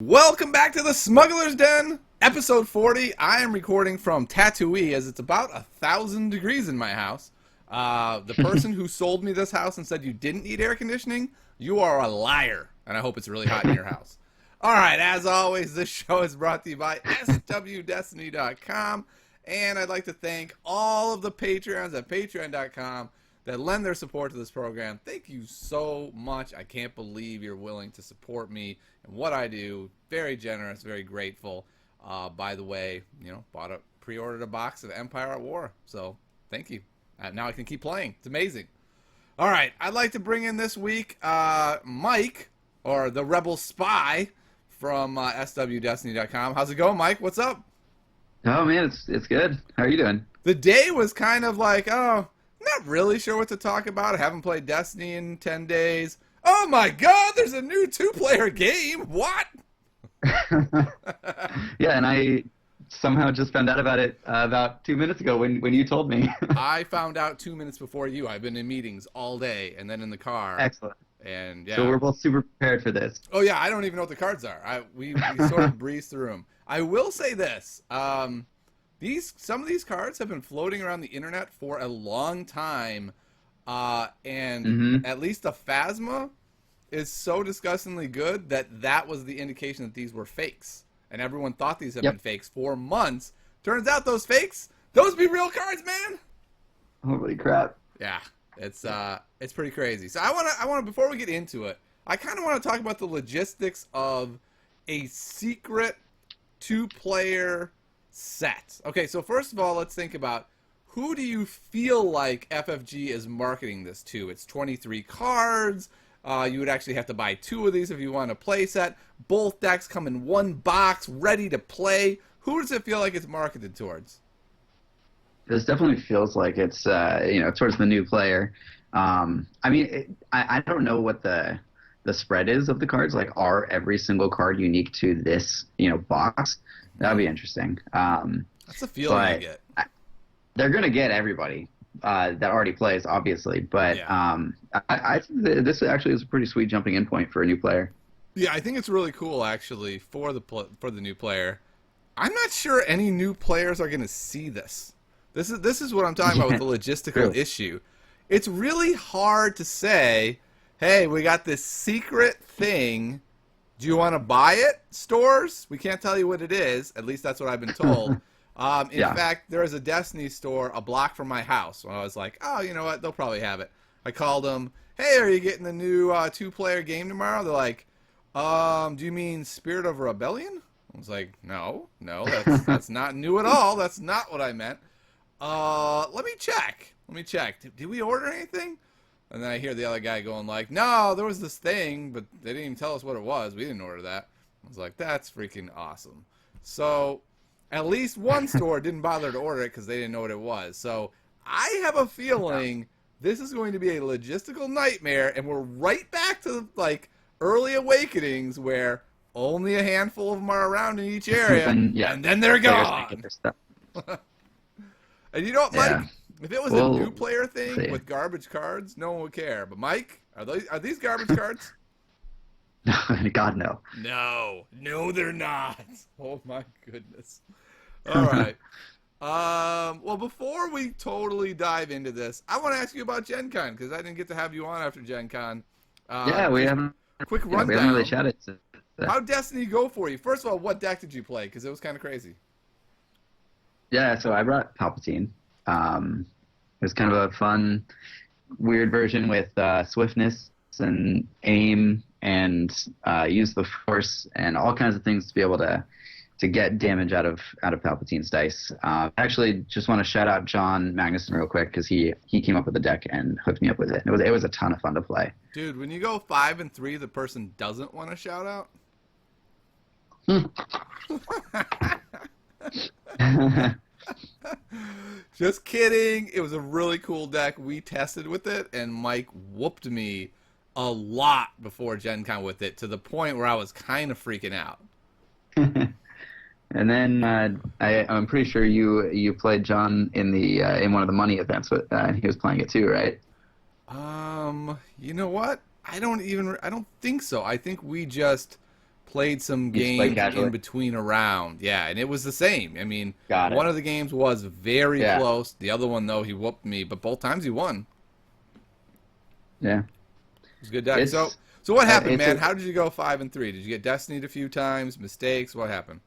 Welcome back to the Smugglers Den, episode 40. I am recording from Tatooine as it's about 1,000 degrees in my house. The person who sold me this house and said you didn't need air conditioning, you are a liar, and I hope it's really hot in your house. All right, as always, this show is brought to you by swdestiny.com, and I'd like to thank all of the Patreons at patreon.com that lend their support to this program. Thank you so much. I can't believe you're willing to support me and what I do. Very generous, very grateful. By the way, pre-ordered a box of Empire at War. So thank you. Now I can keep playing. It's amazing. All right, I'd like to bring in this week Mike, or the Rebel Spy from swdestiny.com. How's it going, Mike? What's up? Oh man, it's good. How are you doing? The day was kind of like, not really sure what to talk about. I haven't played Destiny in 10 days. Oh my god, there's a new 2-player game. What? Yeah, and I somehow just found out about it about 2 minutes ago when you told me. I found out 2 minutes before you. I've been in meetings all day and then in the car. Excellent. And yeah. So we're both super prepared for this. Oh yeah, I don't even know what the cards are. We sort of breeze through them. I will say this. Some of these cards have been floating around the internet for a long time, and at least the Phasma is so disgustingly good that was the indication that these were fakes, and everyone thought these had been fakes for months. Turns out those fakes, those be real cards, man. Holy crap! Yeah, it's pretty crazy. So I wanna before we get into it, I kind of want to talk about the logistics of a secret 2-player set. Okay, so first of all, let's think about who do you feel like FFG is marketing this to? It's 23 cards. You would actually have to buy 2 of these if you want a play set. Both decks come in one box, ready to play. Who does it feel like it's marketed towards? This definitely feels like it's towards the new player. I don't know what the spread is of the cards. Like, are every single card unique to this box? That would be interesting. That's the feeling I get. They're going to get everybody that already plays, obviously. But yeah. I think that this actually is a pretty sweet jumping in point for a new player. Yeah, I think it's really cool, actually, for the new player. I'm not sure any new players are going to see this. This is what I'm talking about with the logistical issue. It's really hard to say, hey, we got this secret thing. Do you want to buy it, stores? We can't tell you what it is. At least that's what I've been told. In fact, there is a Destiny store a block from my house. When I was like, oh, you know what? They'll probably have it. I called them. Hey, are you getting the new 2-player game tomorrow? They're like, do you mean Spirit of Rebellion? I was like, no, that's not new at all. That's not what I meant. Let me check. Did we order anything? And then I hear the other guy going like, no, there was this thing, but they didn't even tell us what it was. We didn't order that. I was like, that's freaking awesome. So at least one store didn't bother to order it because they didn't know what it was. So I have a feeling this is going to be a logistical nightmare, and we're right back to like early awakenings where only a handful of them are around in each area, and then they're gone. And you know what, Mike? If it was a new player thing with garbage cards, no one would care. But Mike, are these garbage cards? God, no. No, they're not. Oh my goodness. All right. Well, before we totally dive into this, I want to ask you about Gen Con because I didn't get to have you on after Gen Con. We haven't. Quick rundown. We haven't really chatted. How'd Destiny go for you? First of all, what deck did you play? Because it was kind of crazy. Yeah, so I brought Palpatine. It was kind of a fun, weird version with swiftness and aim and use the Force and all kinds of things to be able to get damage out of Palpatine's dice. Actually, just want to shout out John Magnuson real quick because he came up with the deck and hooked me up with it. It was a ton of fun to play. Dude, when you go 5 and 3, the person doesn't want to shout out. Just kidding. It was a really cool deck. We tested with it, and Mike whooped me a lot before Gen Con with it to the point where I was kind of freaking out. And then I'm pretty sure you played John in one of the money events, and he was playing it too, right? You know what? I don't think so. I think we just played some You just play games casually? in between around. Yeah, and it was the same. I mean, Got it. one of the games was very Yeah. close. The other one, though, he whooped me, but both times he won. Yeah. It was a good deck. So, It's so what happened, it's man? How did you go 5-3? Did you get Destinied a few times? Mistakes? What happened?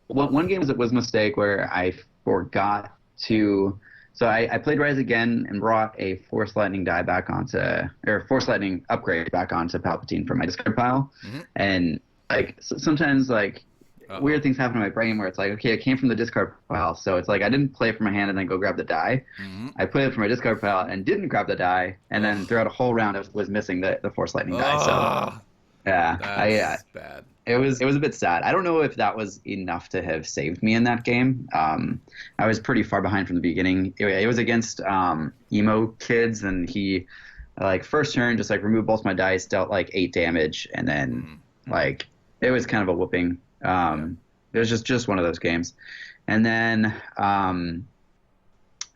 one game was a mistake where I forgot to. So I played Rise again and brought a Force Lightning die back onto, or Force Lightning upgrade back onto Palpatine from my discard pile, Mm-hmm. and like sometimes like Uh-oh. weird things happen in my brain where it's like, okay, it came from the discard pile, so it's like I didn't play it from my hand and then go grab the die. Mm-hmm. I played it from my discard pile and didn't grab the die, and then throughout a whole round it was missing the Force Lightning die. So yeah, That's bad. it was a bit sad. I don't know if that was enough to have saved me in that game. I was pretty far behind from the beginning. It was against emo kids, and he like first turn just like removed both my dice, dealt like 8 damage, and then like it was kind of a whooping. It was just one of those games, and then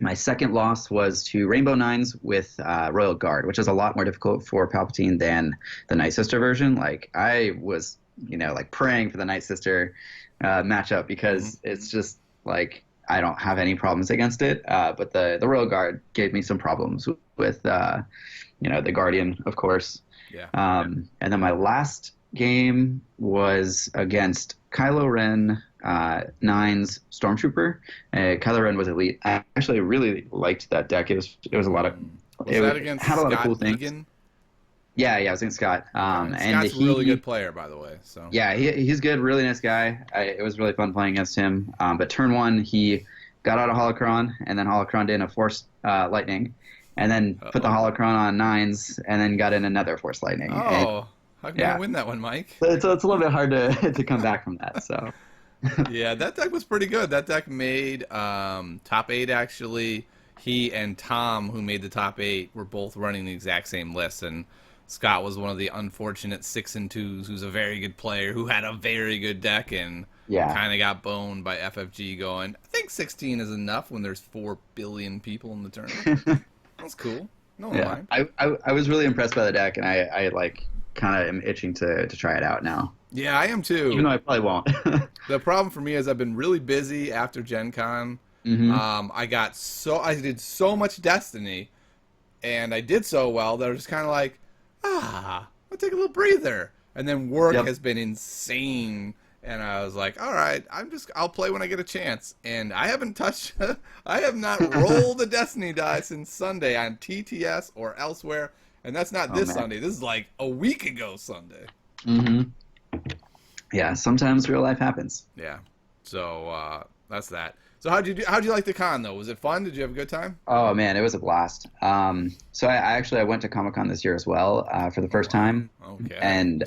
my second loss was to Rainbow Nines with Royal Guard, which is a lot more difficult for Palpatine than the Night Sister version. Like I was, like praying for the Night Sister matchup because it's just like I don't have any problems against it. But the Royal Guard gave me some problems with, the Guardian, of course. Yeah. And then my last game was against Kylo Ren, Nines Stormtrooper. Kylo Ren was elite. I actually really liked that deck. It was a lot of. Was that against had a lot Scott of cool things. Egan? Yeah, I was against Scott. And Scott's a really good player, by the way. So yeah, he's good, really nice guy. It was really fun playing against him. But turn one, he got out of Holocron and then Holocroned in a Force Lightning, and then put the Holocron on Nines and then got in another Force Lightning. Oh, how can I win that one, Mike? It's a little bit hard to come back from that. So yeah, that deck was pretty good. That deck made top 8 actually. He and Tom, who made the top 8, were both running the exact same list, and Scott was one of the unfortunate 6 and 2s who's a very good player who had a very good deck and kind of got boned by FFG going, I think 16 is enough when there's 4 billion people in the tournament. That's cool. No one mind. I was really impressed by the deck, and I like kind of am itching to try it out now. Yeah, I am too. Even though I probably won't. The problem for me is I've been really busy after Gen Con. I did so much Destiny, and I did so well that I was just kind of like, I'll take a little breather. And then work has been insane, and I was like, all right, I'll play when I get a chance. And I haven't touched, I have not rolled a Destiny die since Sunday on TTS or elsewhere, and that's not this Sunday. This is like a week ago Sunday. Yeah, sometimes real life happens. Yeah, so that's that. So how'd you like the con though? Was it fun? Did you have a good time? Oh man, it was a blast. So I went to Comic-Con this year as well for the first time. Okay. And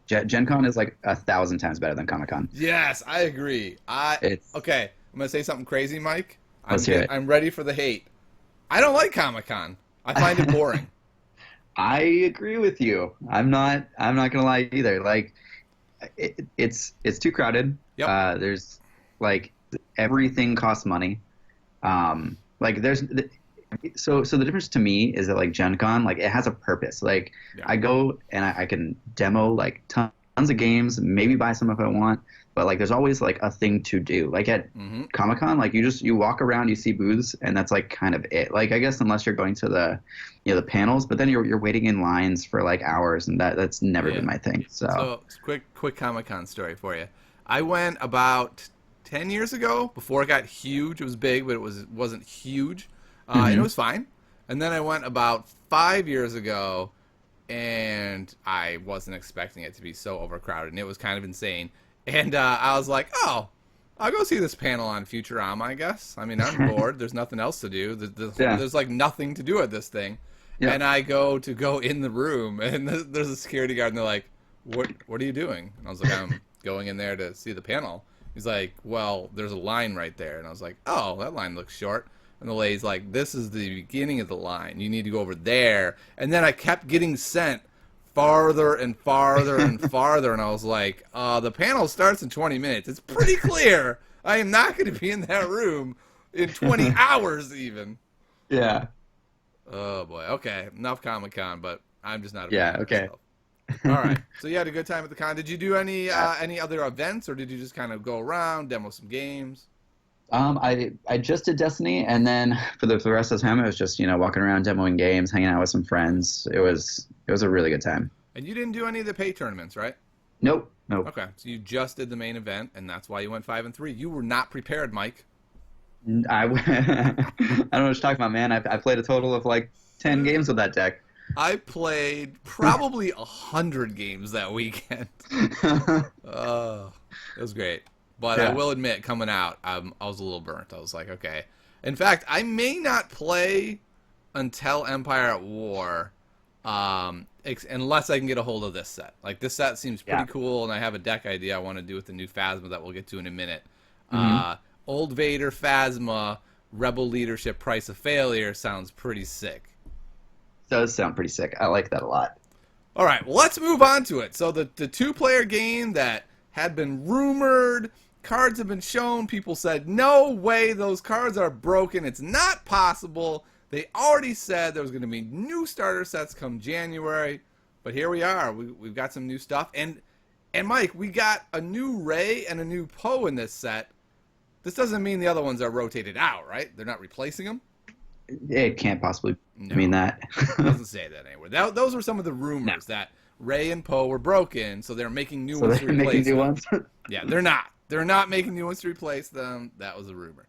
Gen Con is like 1,000 times better than Comic-Con. Yes, I agree. Okay, I'm gonna say something crazy, Mike. Let's hear it. I'm ready for the hate. I don't like Comic-Con. I find it boring. I agree with you. I'm not gonna lie either. Like, it's too crowded. Yep. There's like everything costs money. Like so the difference to me is that like Gen Con, like it has a purpose. Like I go and I can demo like tons of games, maybe buy some if I want, but like there's always like a thing to do. Like at Comic-Con, like you walk around, you see booths, and that's like kind of it. Like I guess unless you're going to the panels, but then you're waiting in lines for like hours, and that's never been my thing. So quick Comic-Con story for you. I went about 10 years ago before it got huge. It was big, but it wasn't huge, and it was fine. And then I went about 5 years ago, and I wasn't expecting it to be so overcrowded, and it was kind of insane. And I was like, oh, I'll go see this panel on Futurama, I guess. I mean, I'm bored. There's nothing else to do. There's like nothing to do at this thing. Yeah. And I go in the room, and there's a security guard, and they're like, what are you doing? And I was like, I'm going in there to see the panel. He's like, well, there's a line right there. And I was like, oh, that line looks short. And the lady's like, this is the beginning of the line. You need to go over there. And then I kept getting sent farther and farther and farther. And I was like, the panel starts in 20 minutes. It's pretty clear I am not going to be in that room in 20 hours even. Yeah. Oh, boy. Okay. Enough Comic-Con, but I'm just not a fan of myself. All right. So you had a good time at the con. Did you do any other events, or did you just kind of go around, demo some games? I just did Destiny, and then for the rest of the time, I was just walking around demoing games, hanging out with some friends. It was a really good time. And you didn't do any of the pay tournaments, right? Nope, nope. Okay. So you just did the main event, and that's why you went 5-3. You were not prepared, Mike. I I don't know what you're talking about, man. I played a total of like 10 games with that deck. I played probably 100 games that weekend. Oh, it was great. But I Yeah. will admit, coming out, I was a little burnt. I was like, okay. In fact, I may not play until Empire at War, unless I can get a hold of this set. Like, this set seems pretty Yeah. cool, and I have a deck idea I want to do with the new Phasma that we'll get to in a minute. hmm Old Vader Phasma, Rebel Leadership Price of Failure sounds pretty sick. Does sound pretty sick. I like that a lot. All right, well, let's move on to it. So the two-player game that had been rumored, cards have been shown, people said, no way, those cards are broken. It's not possible. They already said there was going to be new starter sets come January, but here we are. We've got some new stuff. And Mike, we got a new Rey and a new Poe in this set. This doesn't mean the other ones are rotated out, right? They're not replacing them? It can't possibly No. mean that. It doesn't say that anywhere. Those were some of the rumors that Rey and Poe were broken, so they're making new So ones to they're replace making new them. ones. Yeah, they're not. They're not making new ones to replace them. That was a rumor.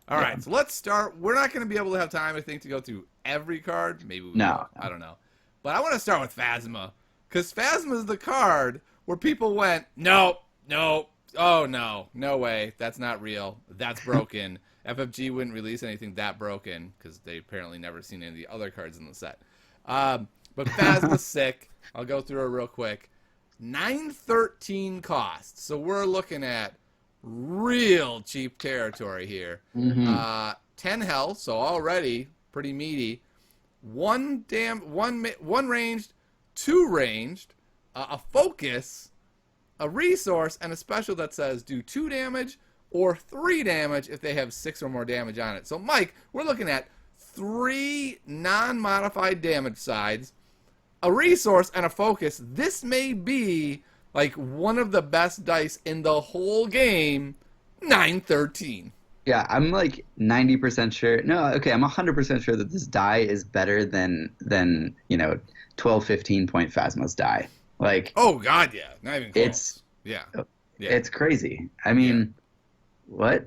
All right, so let's start. We're not going to be able to have time, I think, to go through every card. Maybe we will. No. I don't know. But I want to start with Phasma, because Phasma is the card where people went, no, no, oh, no, no way. That's not real. That's broken. FFG wouldn't release anything that broken, because they apparently never seen any of the other cards in the set. But Phasma's sick. I'll go through it real quick. 913 cost. So we're looking at real cheap territory here. 10 health, so already pretty meaty. One ranged, two ranged, a focus, a resource, and a special that says do 2 damage or 3 damage if they have 6 or more damage on it. So Mike, we're looking at 3 non-modified damage sides, a resource, and a focus. This may be like one of the best dice in the whole game. 913. Yeah, I'm like 90% sure. No, okay, I'm 100% sure that this die is better than 12, 15 point Phasma's die. Like, Oh God, yeah, not even close. It's- yeah. it's crazy. I mean, what?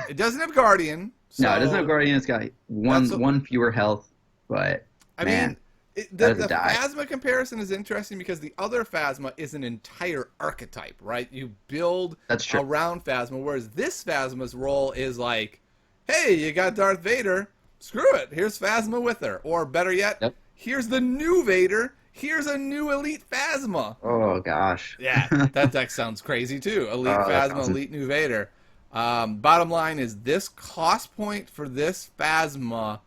It doesn't have Guardian. No, it so- doesn't have Guardian. It's got That's a- one fewer health, but I man, mean, that is the a die. Phasma comparison is interesting because the other Phasma is an entire archetype, right? You build That's true. around Phasma, whereas this Phasma's role is like, hey, you got Darth Vader, screw it, here's Phasma with her. Or better yet, Yep. here's the new Vader, here's a new Elite Phasma. Oh gosh. Yeah, that deck sounds crazy too. Elite Oh, that's Phasma, awesome. Elite New Vader. Bottom line is this cost point for this Phasma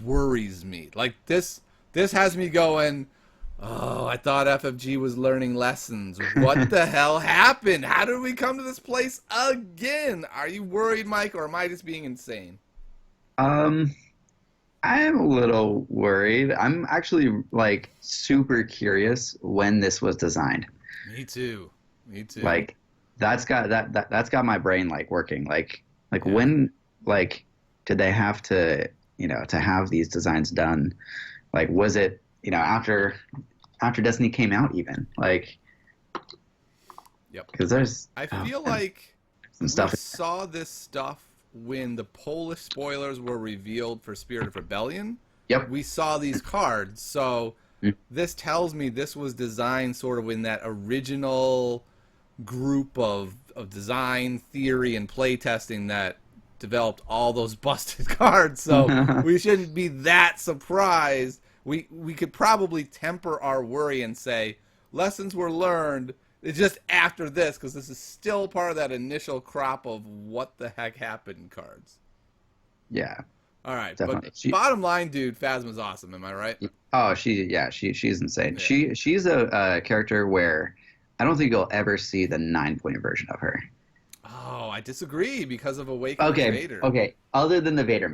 worries me. Like this has me going, oh, I thought FFG was learning lessons. What the hell happened? How did we come to this place again? Are you worried, Mike, or am I just being insane? I'm a little worried. I'm actually like super curious when this was designed. Me too. Me too. Like that's got my brain like working. Like Yeah. when like did they have to to have these designs done? Like was it after Destiny came out even like Yep. because there's I feel like some we stuff. saw this stuff when the Polish spoilers were revealed for Spirit of Rebellion. Yep. We saw these cards, so Mm. this tells me this was designed sort of in that original group of design theory and playtesting that developed all those busted cards. So we shouldn't be that surprised. We could probably temper our worry and say lessons were learned. It's just after this, because this is still part of that initial crop of what the heck happened cards. Yeah. All right, Definitely. but bottom line, dude, Phasma's awesome. Am I right? Oh, she's insane. Yeah. She's a character where I don't think you'll ever see the 9-point version of her. Oh, I disagree because of Awakening Okay, Vader. okay. Other than the Vader,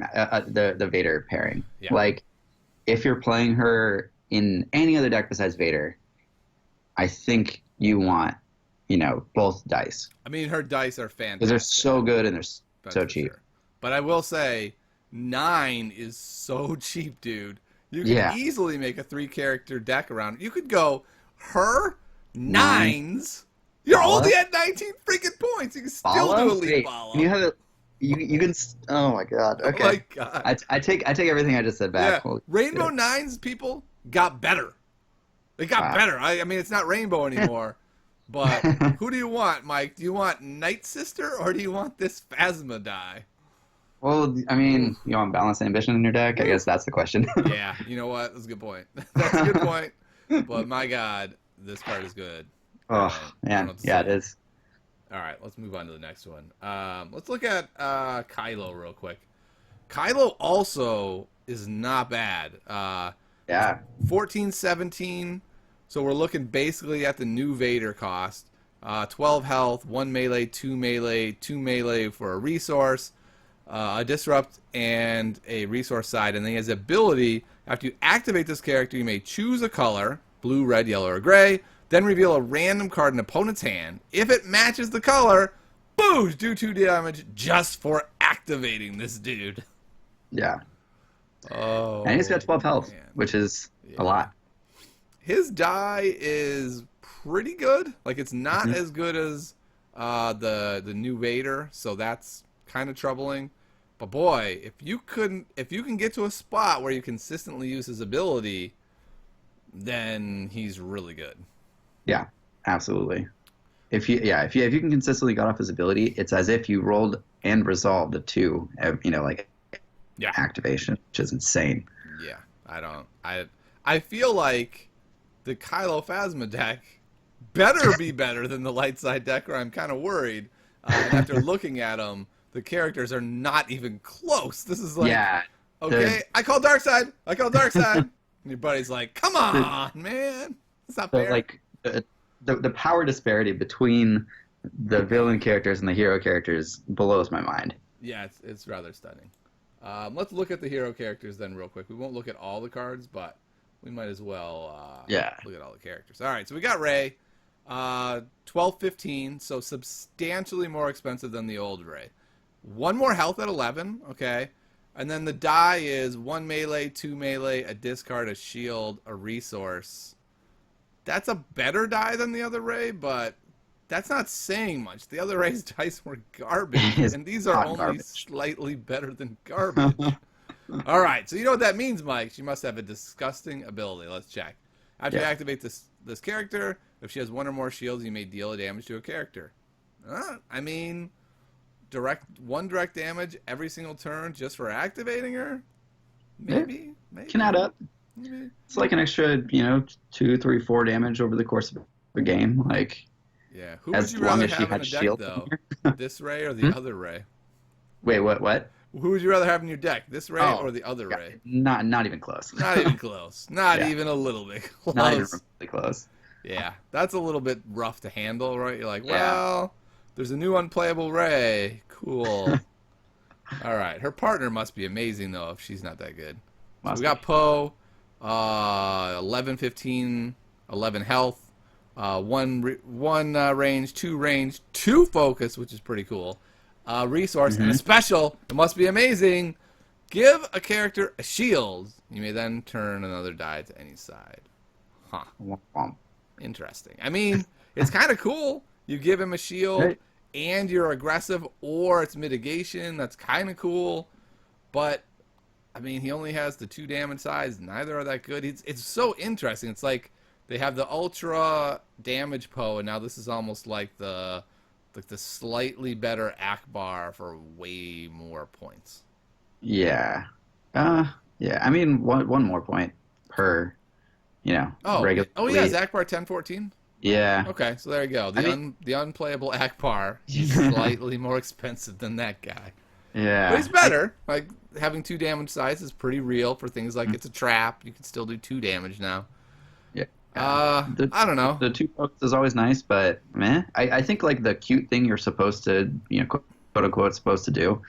the Vader pairing, Yeah. like if you're playing her in any other deck besides Vader, I think you want, both dice. I mean, her dice are fantastic. Because they're so good and they're That's so for cheap. sure. But I will say, 9 is so cheap, dude. You could Yeah. easily make a 3-character deck around it. You could go her, 9. 9s. You're Bala? only at 19 freaking points. You can still Bala? do Elite Wait, Bala. can you have it? You can. Oh my god. Okay. Oh my god. I take everything I just said back. Yeah. Holy Rainbow shit. 9s, people, got better. They got Wow. better. I mean, it's not rainbow anymore. But who do you want, Mike? Do you want Night Sister or do you want this Phasma die? Well, I mean, you want balanced ambition in your deck? I guess that's the question. Yeah, you know what? That's a good point. That's a good point. But my god, this card is good. Oh, I don't man. know what to Yeah, say. it is. All right, let's move on to the next one. Let's look at Kylo real quick. Kylo also is not bad. Yeah. 14, 17. So we're looking basically at the new Vader cost. 12 health, 1 melee, 2 melee, 2 melee for a resource, a disrupt, and a resource side. And then he has the ability, after you activate this character, you may choose a color, blue, red, yellow, or gray, then reveal a random card in opponent's hand. If it matches the color, boosh, do 2 damage just for activating this dude. Yeah. Oh, And he's got 12 health, man. which is Yeah. a lot. His die is pretty good. Like, it's not Mhm. as good as the new Vader, so that's kind of troubling. But boy, if you can get to a spot where you consistently use his ability, then he's really good. Yeah, absolutely. If you can consistently get off his ability, it's as if you rolled and resolved a 2, like Yeah. activation, which is insane. Yeah. I feel like the Kylo Phasma deck better be better than the light side deck, or I'm kind of worried. And after looking at them, the characters are not even close. This is like, Yeah. okay, I call dark side. And your buddy's like, come on, man. It's not So fair. like the power disparity between the villain characters and the hero characters blows my mind. Yeah, it's rather stunning. Let's look at the hero characters then real quick. We won't look at all the cards, but we might as well look at all the characters. All right, so we got Rey, 12-15, so substantially more expensive than the old Rey. 1 more health at 11, okay. And then the die is 1 melee, 2 melee, a discard, a shield, a resource. That's a better die than the other Rey, but that's not saying much. The other Rey's dice were garbage, It's and these are not only garbage. slightly better than garbage. All right, so you know what that means, Mike. She must have a disgusting ability. Let's check. After you Yeah. activate this character, if she has 1 or more shields, you may deal a damage to a character. I mean, one direct damage every single turn just for activating her? Maybe. Can add up. Maybe. It's like an extra, 2, 3, 4 damage over the course of a game. Like, Yeah. Who would as you long rather as she have in had a deck, shield. though? This Rey or Hmm? the other Rey? Wait, what? Who would you rather have in your deck? This Rey Oh, or the other Yeah, Rey? not even close. Not even close. Not Yeah. even a little bit close. Not even remotely close. Yeah, that's a little bit rough to handle, right? You're like, Yeah. well, there's a new unplayable Rey. Cool. All right, her partner must be amazing though if she's not that good. So Must we got Poe, 11, 15, 11 health, one range, 2 range, 2 focus, which is pretty cool. Resource and a special. It must be amazing. Give a character a shield. You may then turn another die to any side. Huh. Womp. Interesting. I mean, it's kind of cool. You give him a shield, Right. and you're aggressive, or it's mitigation. That's kind of cool. But, I mean, he only has the 2 damage sides. Neither are that good. It's so interesting. It's like they have the ultra damage Poe, and now this is almost like the slightly better Akbar for way more points. Yeah. Yeah. I mean, one more point per, regular. Oh yeah, is Akbar 10-14? Yeah. Okay, so there you go. The unplayable Akbar is slightly more expensive than that guy. Yeah. But he's better. Like, having 2 damage size is pretty real for things like it's a trap. You can still do 2 damage now. Yeah. I don't know. The 2 focus is always nice, but meh. I think like the cute thing you're supposed to, quote unquote, supposed to do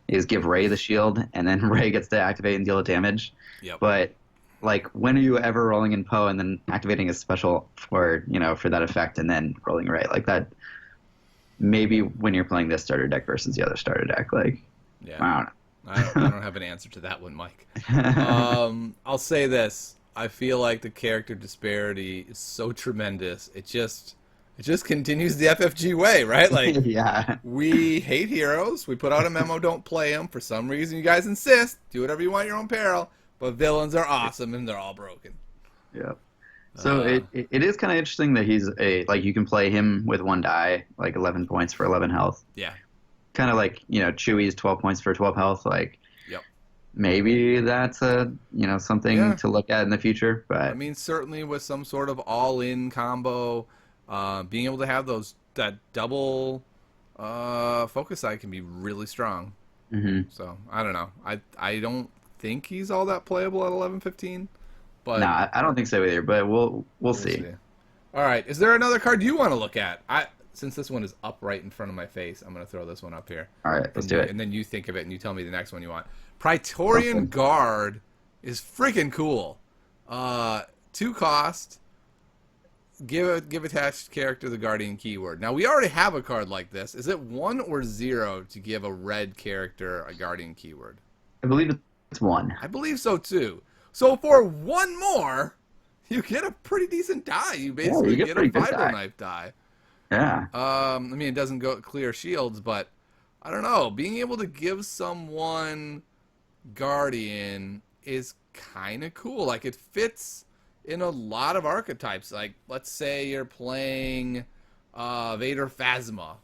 is give Rey the shield, and then Rey gets to activate and deal damage. Yep. But like when are you ever rolling in Poe and then activating a special for for that effect and then rolling right like that? Maybe when you're playing this starter deck versus the other starter deck, like Yeah. I don't know. I don't have an answer to that one, Mike. I'll say this. I feel like the character disparity is so tremendous. It just continues the FFG way, right? Like, Yeah. we hate heroes. We put out a memo, don't play them. For some reason, you guys insist. Do whatever you want at your own peril. But villains are awesome, and they're all broken. Yeah. So it is kind of interesting that he's like you can play him with one die, like 11 points for 11 health. Yeah. Kind of like Chewie's 12 points for 12 health. Like Yep. maybe that's a something to look at in the future. But I mean, certainly with some sort of all-in combo, being able to have that double focus side can be really strong. Mm-hmm. So I don't know. I don't think he's all that playable at 11-15. But no, I don't think so either. But we'll see. All right. Is there another card you want to look at? Since this one is up right in front of my face, I'm going to throw this one up here. All right, let's do it. And then you think of it and you tell me the next one you want. Praetorian Guard is freaking cool. 2 cost. Give attached character the Guardian keyword. Now, we already have a card like this. Is it 1 or 0 to give a red character a Guardian keyword? I believe it's 1. I believe so, too. So for 1 more, you get a pretty decent die. You basically get a Vibro Knife die. Yeah. I mean, it doesn't go clear shields, but I don't know. Being able to give someone Guardian is kind of cool. Like, it fits in a lot of archetypes. Like, let's say you're playing Vader Phasma,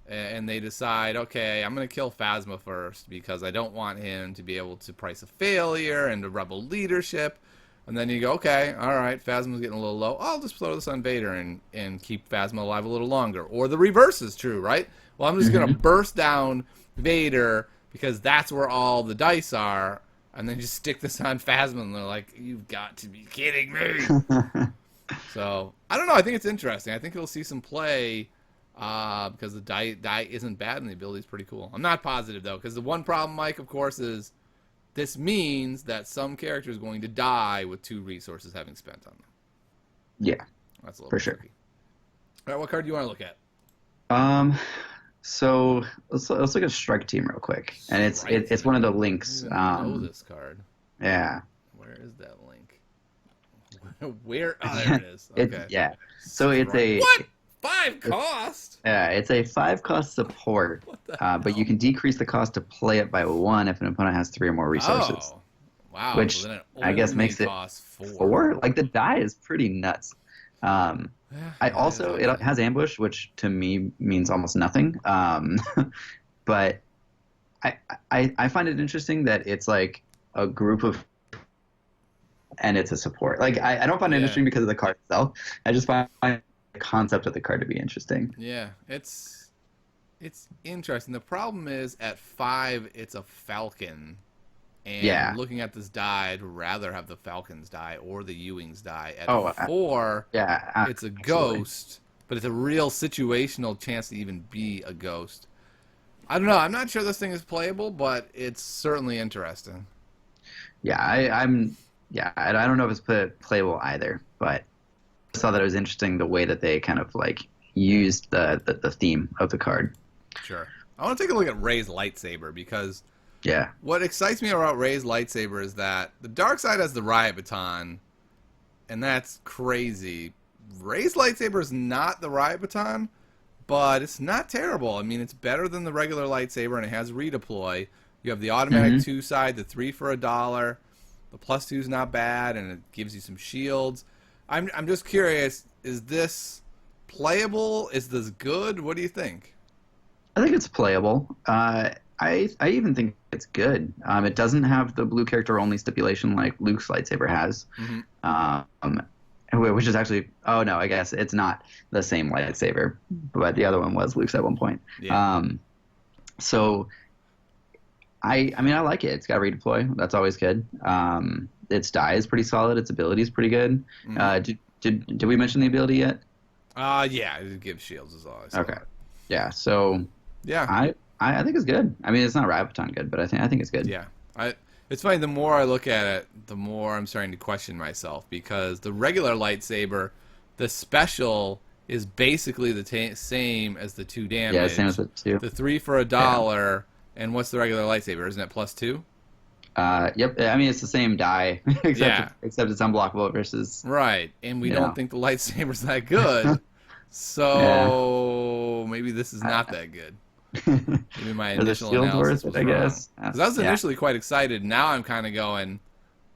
and they decide, okay, I'm going to kill Phasma first because I don't want him to be able to price a failure and to rebel leadership. And then you go, okay, all right, Phasma's getting a little low. I'll just throw this on Vader and keep Phasma alive a little longer. Or the reverse is true, right? Well, I'm just going to burst down Vader because that's where all the dice are, and then just stick this on Phasma, and they're like, you've got to be kidding me. So, I don't know. I think it's interesting. I think it'll see some play because the die isn't bad and the ability's pretty cool. I'm not positive, though, because the one problem, Mike, of course, is this means that some character is going to die with 2 resources having spent on them. Yeah, that's a little for tricky. Sure. All right, what card do you want to look at? So let's look at Strike Team real quick, and it's one of the links. I know this card. Yeah. Where is that link? Where? Oh, there it is. Okay. Yeah. So it's a what? 5 cost? Yeah, it's a 5 cost support, but you can decrease the cost to play it by 1 if an opponent has 3 or more resources. Oh, wow. Which so then I guess makes it 4. Like the die is pretty nuts. It has ambush, which to me means almost nothing. But I find it interesting that it's like a group of, and it's a support. Like I don't find it interesting because of the card itself. I just find the concept of the card to be interesting. Yeah, it's interesting. The problem is at 5, it's a Falcon. And looking at this die, I'd rather have the Falcons die or the Ewings die. At 4, it's a ghost, but it's a real situational chance to even be a ghost. I don't know. I'm not sure this thing is playable, but it's certainly interesting. Yeah, I don't know if it's playable either, but I saw that it was interesting the way that they kind of like used the theme of the card. Sure. I want to take a look at Rey's lightsaber because yeah, what excites me about Rey's lightsaber is that the dark side has the riot baton, and that's crazy. Rey's lightsaber is not the riot baton, but it's not terrible. I mean, it's better than the regular lightsaber, and it has redeploy. You have the automatic 2 side, the 3 for $1. The +2 is not bad, and it gives you some shields. I'm just curious, is this playable? Is this good? What do you think? I think it's playable. I even think it's good. It doesn't have the blue character only stipulation like Luke's lightsaber has, which is actually I guess it's not the same lightsaber, but the other one was Luke's at one point. Yeah. So I mean I like it. It's got redeploy. That's always good. Its die is pretty solid. Its ability is pretty good. Did we mention the ability yet? Yeah, it gives shields as always. Okay. Yeah. So yeah. I think it's good. I mean, it's not Rabaton good, but I think it's good. Yeah. It's funny, the more I look at it, the more I'm starting to question myself, because the regular lightsaber, the special is basically the same as the 2 Yeah, same as damage. the two. The 3 for a Yeah. dollar, and what's the regular lightsaber? Isn't it +2? Yep. I mean, it's the same die, Yeah, except it's unblockable versus, right. And we you don't know. think the lightsaber's that good, Yeah. so maybe this is not I- that good. Maybe my Are the initial shields analysis worth it? was I wrong. guess. Because I was Yeah. initially quite excited. Now I'm kind of going,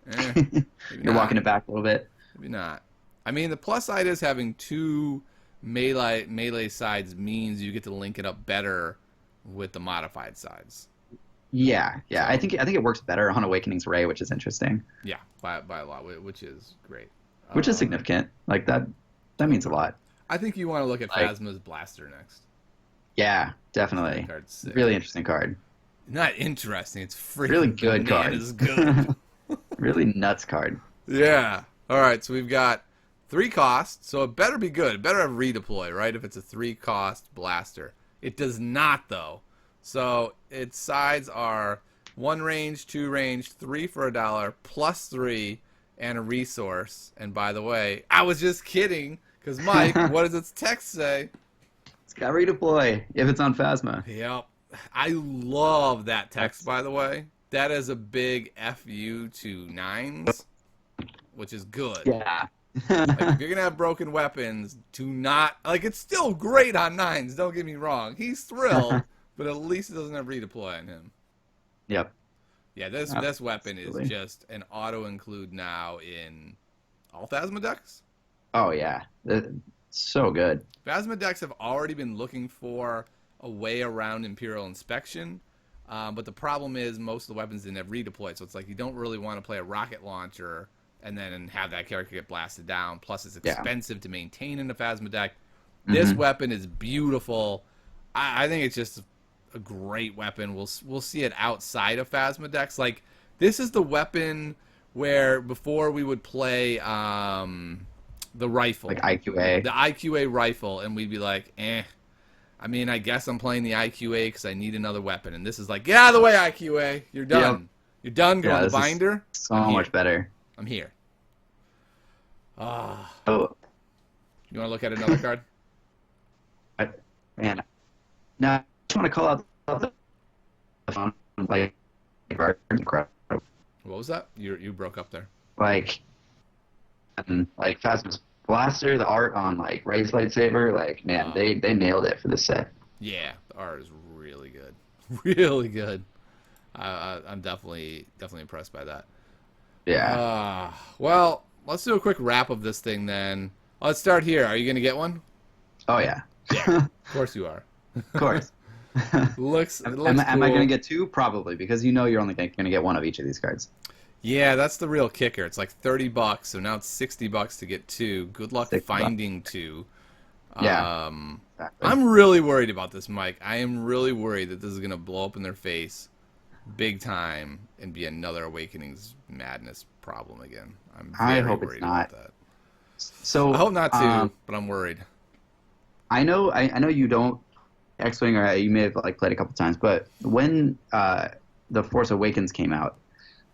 maybe You're not. walking it back a little bit. Maybe not. I mean, the plus side is having 2 melee sides means you get to link it up better with the modified sides. Yeah, yeah. So, I think it works better on Awakening's Ray, which is interesting, yeah, by a lot, which is great. which is significant. Like that means a lot. I think you want to look at Like, Phasma's Blaster next. yeah, That definitely. card's sick. Really interesting card. Not interesting. It's freaking Really good card. bananas good. Really nuts card. Yeah. All right. So we've got 3 costs. So it better be good. It better have redeploy, right? If it's a 3 cost blaster. It does not, though. So its sides are 1 range, 2 range, 3 for a dollar, +3, and a resource. And by the way, I was just kidding. Because, Mike, what does its text say? It's got redeploy if it's on Phasma. Yep. I love that text, by the way. That is a big FU to 9s, which is good. Yeah. Like, if you're gonna have broken weapons, do not like. It's still great on 9s. Don't get me wrong. He's thrilled, but at least it doesn't have redeploy on him. Yep. Yeah, this weapon is just an auto include now in all Phasma decks. Oh yeah. So good. Phasma decks have already been looking for a way around Imperial Inspection, but the problem is most of the weapons didn't have redeploy, so it's like you don't really want to play a rocket launcher and then have that character get blasted down. Plus, it's expensive to maintain in a Phasma deck. This weapon is beautiful. I think it's just a great weapon. We'll see it outside of Phasma decks. Like, this is the weapon where before we would play the rifle. Like IQA. The IQA rifle, and we'd be like, I mean, I guess I'm playing the IQA because I need another weapon. And this is like, get out of the way, IQA. You're done. Yep. You're done. Go to the binder. So much better. I'm here. Oh. You want to look at another card? Man. No, I just want to call out the phone. Like, what was that? You broke up there. Like Phasma's Blaster, the art on like Ray's lightsaber, like man, they nailed it for this set. Yeah, the art is really good, really good. I'm definitely impressed by that. Yeah. Well, let's do a quick wrap of this thing then. Let's start here. Are you gonna get one? Oh yeah. Of course you are. Of course. looks am cool. I gonna get 2? Probably, because you know you're only gonna get one of each of these cards. Yeah, that's the real kicker. It's like $30, so now it's $60 to get 2. Good luck finding 2. Yeah. Exactly. I'm really worried about this, Mike. I am really worried that this is going to blow up in their face big time and be another Awakenings Madness problem again. I hope it's not. About that. So I hope not too, but I'm worried. I know you don't X-Wing, or you may have like played a couple times, but when The Force Awakens came out,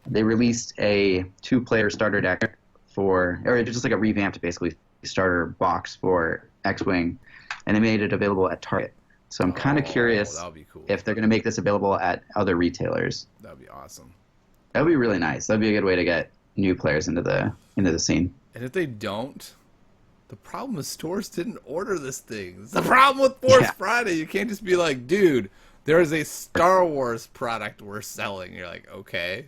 they released a 2-player starter deck or just like a revamped basically starter box for X-Wing, and they made it available at Target. So I'm kind of curious if they're going to make this available at other retailers. That would be awesome. That would be really nice. That would be a good way to get new players into the scene. And if they don't, the problem is stores didn't order this thing. It's the problem with Force Friday. You can't just be like, dude, there is a Star Wars product we're selling. You're like, okay.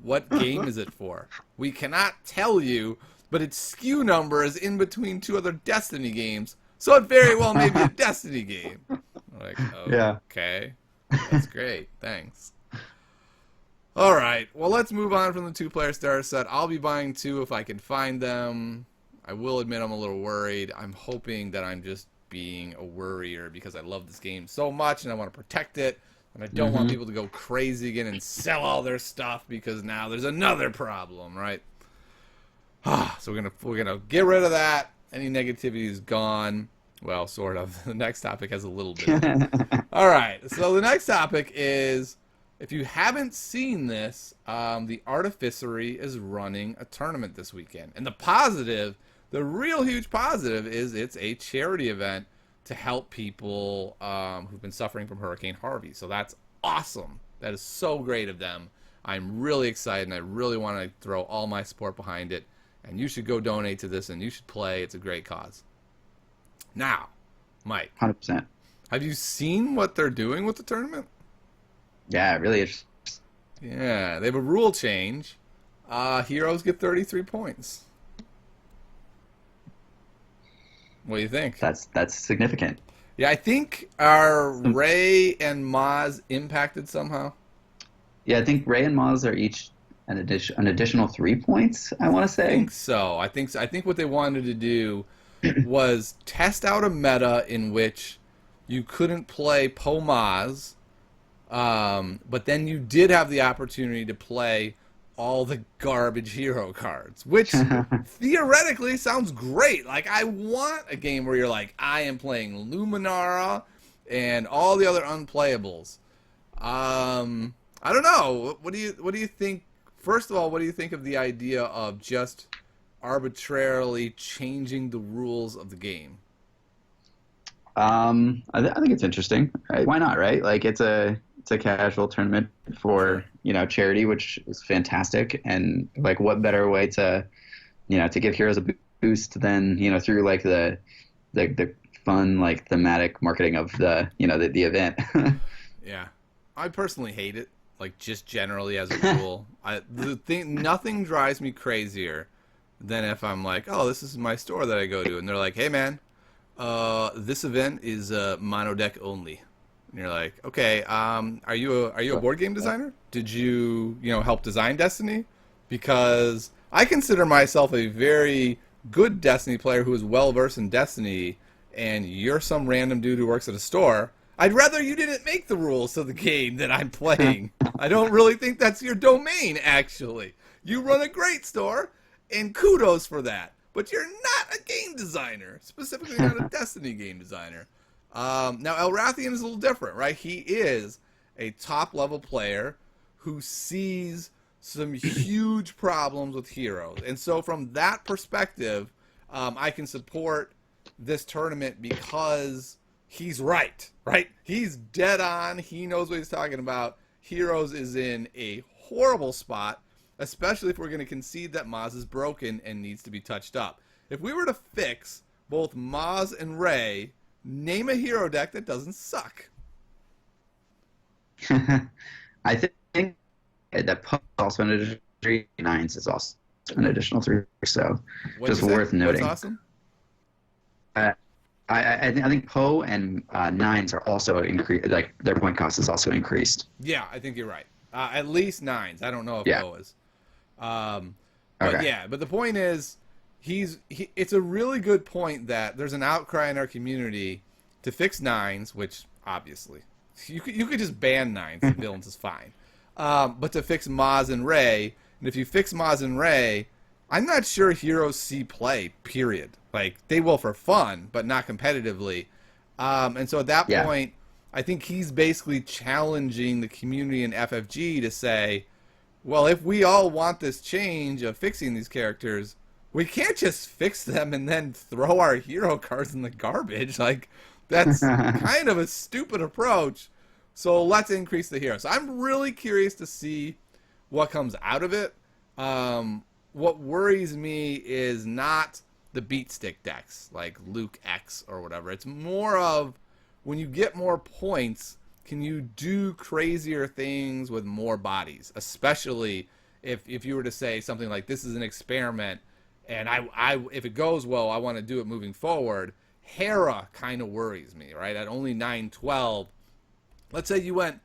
What game is it for? We cannot tell you, but its SKU number is in between 2 other Destiny games, so it very well may be a Destiny game. Like, okay. That's great. Thanks. All right. Well, let's move on from the 2-player starter set. I'll be buying 2 if I can find them. I will admit I'm a little worried. I'm hoping that I'm just being a worrier because I love this game so much and I want to protect it. And I don't want people to go crazy again and sell all their stuff because now there's another problem, right? So we're gonna get rid of that. Any negativity is gone. Well, sort of. The next topic has a little bit. All right. So the next topic is If you haven't seen this, the Artificery is running a tournament this weekend. And the real huge positive is it's a charity event to help people who've been suffering from Hurricane Harvey. So that's awesome. That is so great of them. I'm really excited, and I really want to throw all my support behind it. And you should go donate to this, and you should play. It's a great cause. Now, Mike. 100%. Have you seen what they're doing with the tournament? Yeah, it really is. Yeah, they have a rule change. Heroes get 33 points. What do you think? That's significant. Yeah, I think are Ray and Maz impacted somehow? Yeah, I think Ray and Maz are each an additional 3 points, I want to say. I think so. I think what they wanted to do was test out a meta in which you couldn't play Poe Maz, but then you did have the opportunity to play all the garbage hero cards, which theoretically sounds great. Like, I want a game where you're like, I am playing Luminara and all the other unplayables. I don't know. What do you think? First of all, what do you think of the idea of just arbitrarily changing the rules of the game? I think it's interesting. Right? Why not, right? Like, it's a casual tournament for, charity, which is fantastic. And like, what better way to give heroes a boost than, through like the fun, like thematic marketing of the event. Yeah. I personally hate it. Like, just generally as a rule. Nothing drives me crazier than if I'm like, oh, this is my store that I go to. And they're like, hey man, this event is mono deck only. And you're like, okay, are you a board game designer? Did you help design Destiny? Because I consider myself a very good Destiny player who is well versed in Destiny, and you're some random dude who works at a store. I'd rather you didn't make the rules to the game that I'm playing. I don't really think that's your domain, actually. You run a great store, and kudos for that. But you're not a game designer, specifically not a Destiny game designer. Now, Elrathian is a little different, right? He is a top-level player who sees some huge problems with heroes. And so from that perspective, I can support this tournament because he's right? He's dead on. He knows what he's talking about. Heroes is in a horrible spot, especially if we're going to concede that Maz is broken and needs to be touched up. If we were to fix both Maz and Ray, name a hero deck that doesn't suck. I think that Poe also an additional 3. Nines is also an additional 3, so just worth noting. What's awesome? I think Poe and Nines are also increased. Like, their point cost is also increased. Yeah, I think you're right. At least Nines. I don't know if Poe is. But okay. Yeah, but the point is, it's a really good point that there's an outcry in our community to fix Nines, which obviously you could just ban Nines and villains is fine. But to fix Maz and Ray, and if you fix Maz and Ray, I'm not sure heroes see play, period. Like, they will for fun, but not competitively. And so at that point, I think he's basically challenging the community in FFG to say, well, if we all want this change of fixing these characters, we can't just fix them and then throw our hero cards in the garbage. Like, that's kind of a stupid approach. So let's increase the heroes. So I'm really curious to see what comes out of it. What worries me is not the beat stick decks like Luke X or whatever. It's more of, when you get more points, can you do crazier things with more bodies? Especially if you were to say something like, this is an experiment, and I if it goes well, I want to do it moving forward. Hera kind of worries me, right? At only 9/12, let's say you went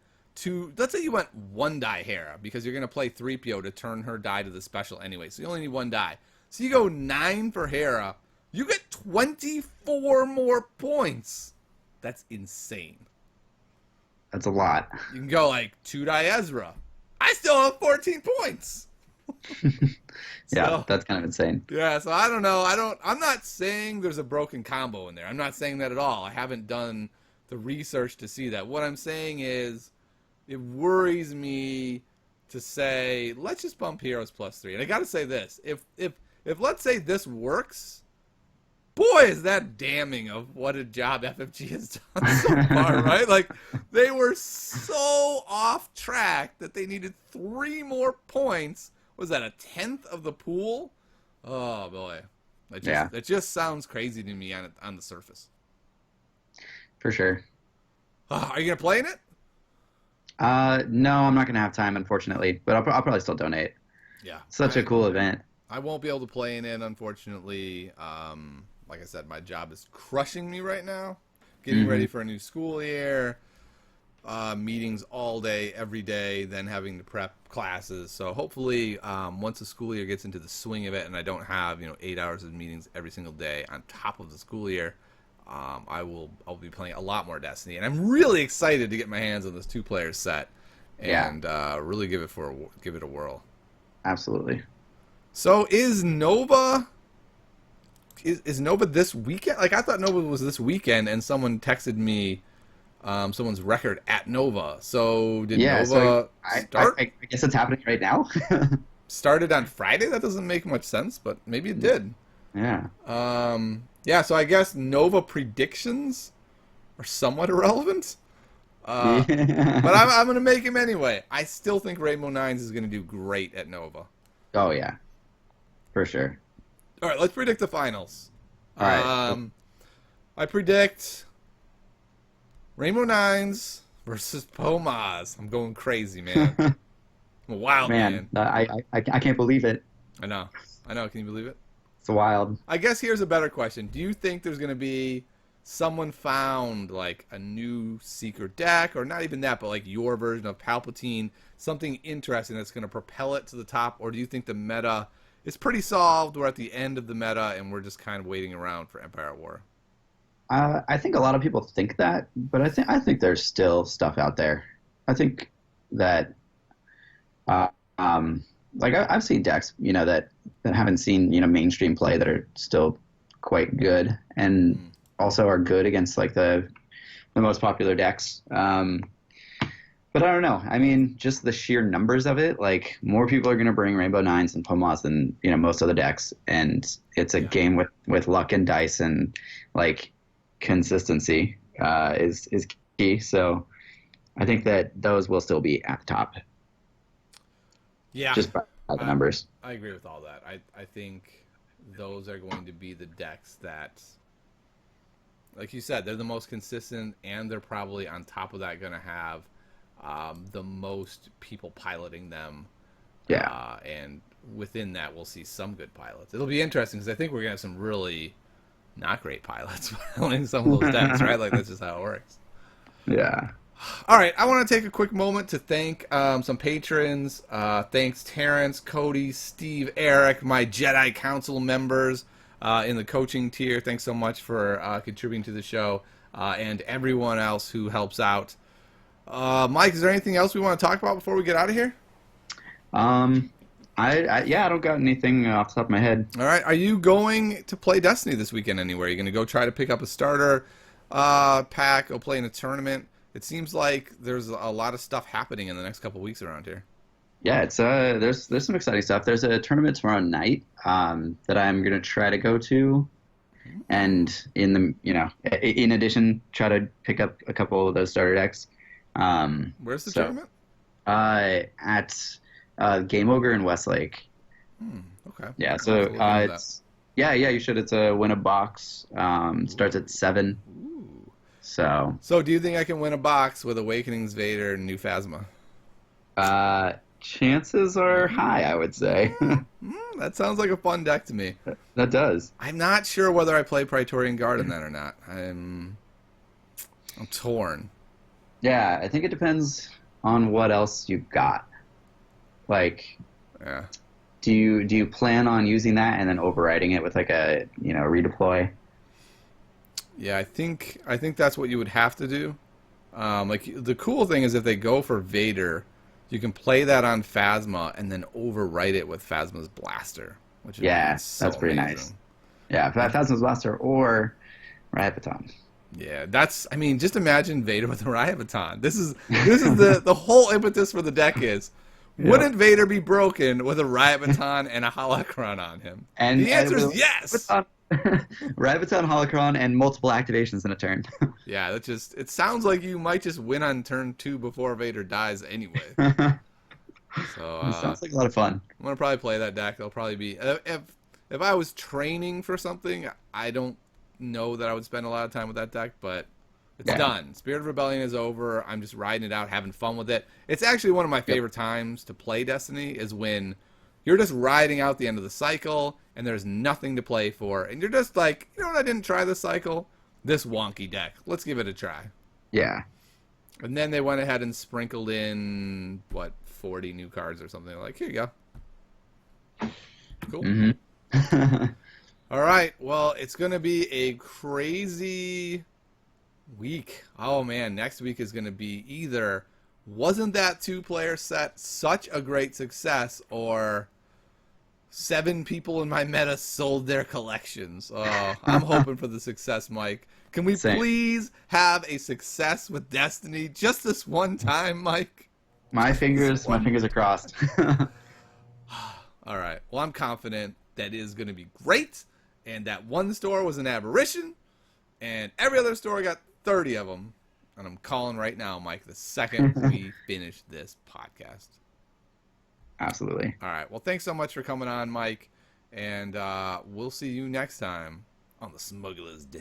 1 die Hera, because you're going to play 3PO to turn her die to the special anyway, so you only need 1 die. So you go 9 for Hera, you get 24 more points. That's insane. That's a lot. You can go like 2 die Ezra. I still have 14 points. Yeah, that's kind of insane. Yeah, so I don't know. I'm not saying there's a broken combo in there. I'm not saying that at all. I haven't done the research to see that. What I'm saying is, it worries me to say, let's just bump heroes +3. And I got to say this. If let's say this works, boy, is that damning of what a job FFG has done so far, right? Like, they were so off track that they needed 3 more points. Was that a 10th of the pool? Oh, boy. That just sounds crazy to me on the surface. For sure. Are you going to play in it? No, I'm not going to have time, unfortunately. But I'll probably still donate. Yeah. Such a cool event. I won't be able to play in it, unfortunately. Like I said, my job is crushing me right now. Getting ready for a new school year. Meetings all day, every day, then having to prep classes. So hopefully, once the school year gets into the swing of it, and I don't have 8 hours of meetings every single day on top of the school year, I'll be playing a lot more Destiny, and I'm really excited to get my hands on this 2-player set and really give it a whirl. Absolutely. So is Nova this weekend? Like, I thought Nova was this weekend, and someone texted me someone's record at Nova. So did Nova start? I guess it's happening right now. Started on Friday? That doesn't make much sense, but maybe it did. Yeah. So I guess Nova predictions are somewhat irrelevant. But I'm going to make him anyway. I still think Rainbow Nines is going to do great at Nova. Oh, yeah. For sure. All right, let's predict the finals. All right. I predict Rainbow Nines versus Pomaz. I'm going crazy, man. I'm a wild man. I can't believe it. I know. Can you believe it? It's wild. I guess here's a better question. Do you think there's going to be someone found, like, a new Seeker deck, or not even that, but like your version of Palpatine, something interesting that's going to propel it to the top, or do you think the meta is pretty solved, we're at the end of the meta, and we're just kind of waiting around for Empire at War? I think a lot of people think that, but I think there's still stuff out there. I think that, like I've seen decks, that haven't seen mainstream play that are still quite good, and also are good against like the most popular decks. But I don't know. I mean, just the sheer numbers of it, like more people are going to bring Rainbow Nines and Pomaz than most other decks, and it's a game with luck and dice, and like consistency is key. So I think that those will still be at the top. Yeah, just by the numbers. I agree with all that. I think those are going to be the decks that, like you said, they're the most consistent, and they're probably on top of that going to have the most people piloting them. Yeah. And within that, we'll see some good pilots. It'll be interesting because I think we're going to have some really not great pilots piloting some of those decks, right? Like, that's just how it works. Yeah. All right, I want to take a quick moment to thank some patrons. Thanks Terrence, Cody, Steve, Eric, my Jedi Council members in the coaching tier. Thanks so much for contributing to the show, and everyone else who helps out. Mike, is there anything else we want to talk about before we get out of here? I don't got anything off the top of my head. All right, are you going to play Destiny this weekend anywhere? Are you going to go try to pick up a starter pack, go play in a tournament? It seems like there's a lot of stuff happening in the next couple weeks around here. Yeah, it's there's some exciting stuff. There's a tournament tomorrow night that I'm gonna try to go to, and in addition, try to pick up a couple of those starter decks. Where's the tournament? At Game Ogre in Westlake. Okay. Yeah, so it's you should. It's a win a box. Starts at 7. So do you think I can win a box with Awakenings Vader and New Phasma? Chances are high, I would say. That sounds like a fun deck to me. That does. I'm not sure whether I play Praetorian Guard in that or not. I'm torn. Yeah, I think it depends on what else you've got. Like, yeah. Do you plan on using that and then overriding it with like a redeploy? Yeah, I think that's what you would have to do. Like, the cool thing is if they go for Vader, you can play that on Phasma and then overwrite it with Phasma's Blaster, which is that's pretty nice. Yeah, Phasma's Blaster or Riot Baton. Yeah, I mean, just imagine Vader with a riot baton. This is the whole impetus for the deck is, Yep. wouldn't Vader be broken with a riot baton and a holocron on him? The And answer with is yes. Rabbit's Rabbit's Holocron and multiple activations in a turn. Yeah, it sounds like you might just win on turn 2 before Vader dies anyway. So It sounds like a lot of fun. I'm gonna probably play that deck. It'll probably be if I was training for something, I don't know that I would spend a lot of time with that deck, but it's Yeah. done. Spirit of Rebellion is over. I'm just riding it out, having fun with it. It's actually one of my favorite times to play Destiny is when you're just riding out the end of the cycle and there's nothing to play for, and you're just like, you know what? I didn't try this cycle. This wonky deck. Let's give it a try. Yeah. And then they went ahead and sprinkled in 40 new cards or something. Like, here you go. Cool. Mm-hmm. All right. Well, it's going to be a crazy week. Oh, man. Next week is going to be either wasn't that 2-player set such a great success, or 7 people in my meta sold their collections. Oh, I'm hoping for the success, Mike. Can we Same. please have a success with Destiny just this one time, Mike? My fingers are crossed. All right. Well, I'm confident that is going to be great, and that one store was an aberration, and every other store got 30 of them. And I'm calling right now, Mike, the second we finish this podcast. Absolutely. All right. Well, thanks so much for coming on, Mike, and we'll see you next time on the Smugglers Den.